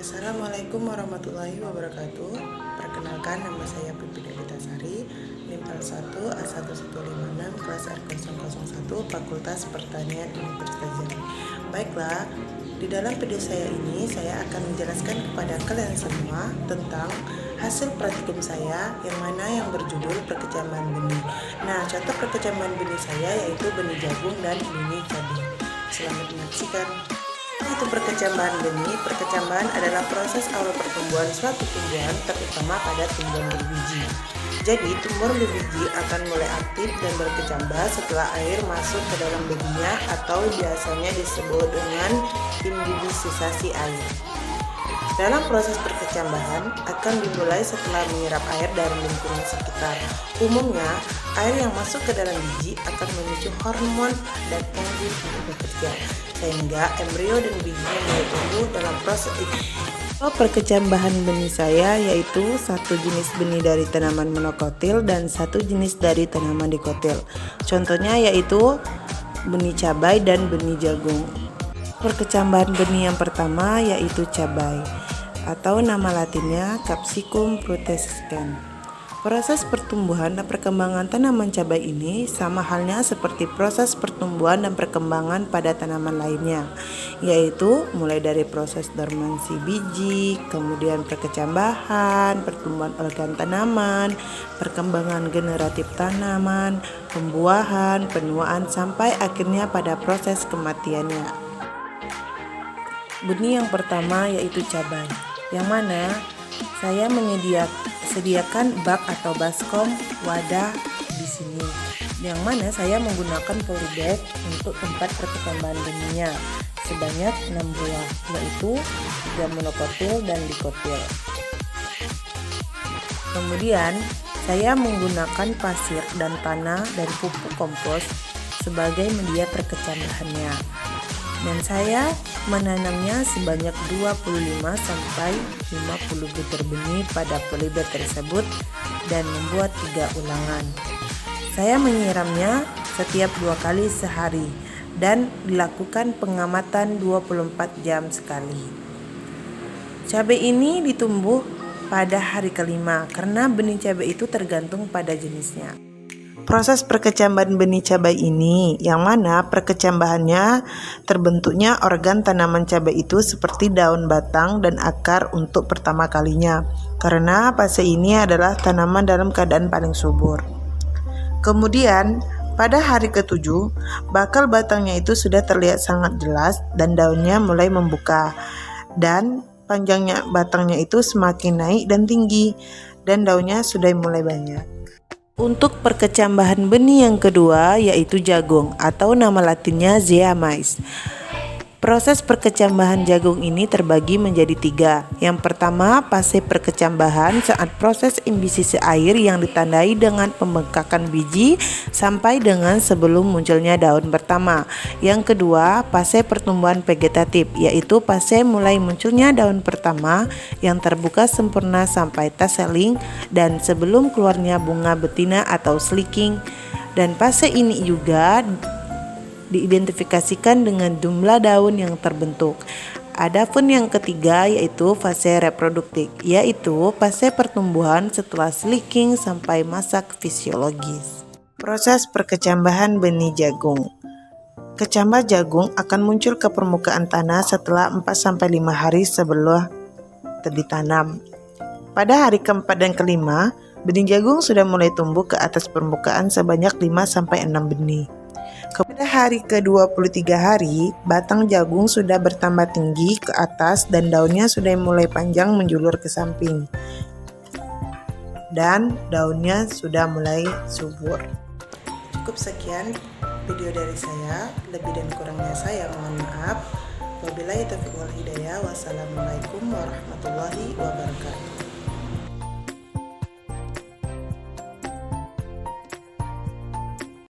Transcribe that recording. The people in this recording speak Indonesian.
Assalamualaikum warahmatullahi wabarakatuh. Perkenalkan, nama saya Pipi Devitasari, NIM 1 A1156 kelas R001 Fakultas Pertanian Universitas Jambi. Baiklah, di dalam video saya ini saya akan menjelaskan kepada kalian semua tentang hasil praktikum saya yang mana yang berjudul perkecambahan benih. Nah, contoh perkecambahan benih saya yaitu benih jagung dan benih cabai. Selamat menyaksikan. Itu perkecambahan benih. Perkecambahan adalah proses awal pertumbuhan suatu tumbuhan, terutama pada tumbuhan berbiji. Jadi, tumbuhan berbiji akan mulai aktif dan berkecambah setelah air masuk ke dalam benihnya, atau biasanya disebut dengan imbibitisasi air. Dalam proses perkecambahan akan dimulai setelah menyerap air dari lingkungan sekitar. Umumnya, air yang masuk ke dalam biji akan memicu hormon dan enzim untuk bekerja, sehingga embrio dan bijinya mulai tumbuh dalam proses itu. Perkecambahan benih saya yaitu satu jenis benih dari tanaman monokotil dan satu jenis dari tanaman dikotil. Contohnya yaitu benih cabai dan benih jagung. Perkecambahan benih yang pertama yaitu cabai, atau nama latinnya Capsicum frutescens. Proses pertumbuhan dan perkembangan tanaman cabai ini sama halnya seperti proses pertumbuhan dan perkembangan pada tanaman lainnya, yaitu mulai dari proses dormansi biji, kemudian perkecambahan, pertumbuhan organ tanaman, perkembangan generatif tanaman, pembuahan, penuaan, sampai akhirnya pada proses kematiannya. Benih yang pertama yaitu cabai, yang mana saya sediakan bak atau baskom wadah di sini, yang mana saya menggunakan polybag untuk tempat perkecambahan benihnya sebanyak 6 buah, yaitu 3 monokotil dan dikotil. Kemudian saya menggunakan pasir dan tanah dan pupuk kompos sebagai media perkecambahannya, dan saya menanamnya sebanyak 25 sampai 50 butir benih pada polybag tersebut dan membuat 3 ulangan. Saya menyiramnya setiap 2 kali sehari dan dilakukan pengamatan 24 jam sekali. Cabai ini ditumbuh pada hari kelima karena benih cabai itu tergantung pada jenisnya. Proses perkecambahan benih cabai ini, yang mana perkecambahannya terbentuknya organ tanaman cabai itu seperti daun, batang, dan akar untuk pertama kalinya, karena fase ini adalah tanaman dalam keadaan paling subur. Kemudian pada hari ke-7, bakal batangnya itu sudah terlihat sangat jelas dan daunnya mulai membuka, dan panjangnya batangnya itu semakin naik dan tinggi, dan daunnya sudah mulai banyak. Untuk perkecambahan benih yang kedua yaitu jagung, atau nama latinnya Zea mays. Proses perkecambahan jagung ini terbagi menjadi 3. Yang pertama, fase perkecambahan saat proses imbisisi air yang ditandai dengan pembengkakan biji sampai dengan sebelum munculnya daun pertama. Yang kedua, fase pertumbuhan vegetatif, yaitu fase mulai munculnya daun pertama yang terbuka sempurna sampai tasseling dan sebelum keluarnya bunga betina atau sleeking. Dan fase ini juga diidentifikasikan dengan jumlah daun yang terbentuk. Adapun yang ketiga yaitu fase reproduktif, yaitu fase pertumbuhan setelah sleeking sampai masa fisiologis. Proses perkecambahan benih jagung. Kecambah jagung akan muncul ke permukaan tanah setelah 4-5 hari sebelum ditanam. Pada hari keempat dan kelima, benih jagung sudah mulai tumbuh ke atas permukaan sebanyak 5-6 benih. Pada hari ke-23 hari, batang jagung sudah bertambah tinggi ke atas dan daunnya sudah mulai panjang menjulur ke samping. Dan daunnya sudah mulai subur. Cukup sekian video dari saya, lebih dan kurangnya saya mohon maaf. Wabillahi taufiq wal hidayah. Wassalamualaikum warahmatullahi wabarakatuh.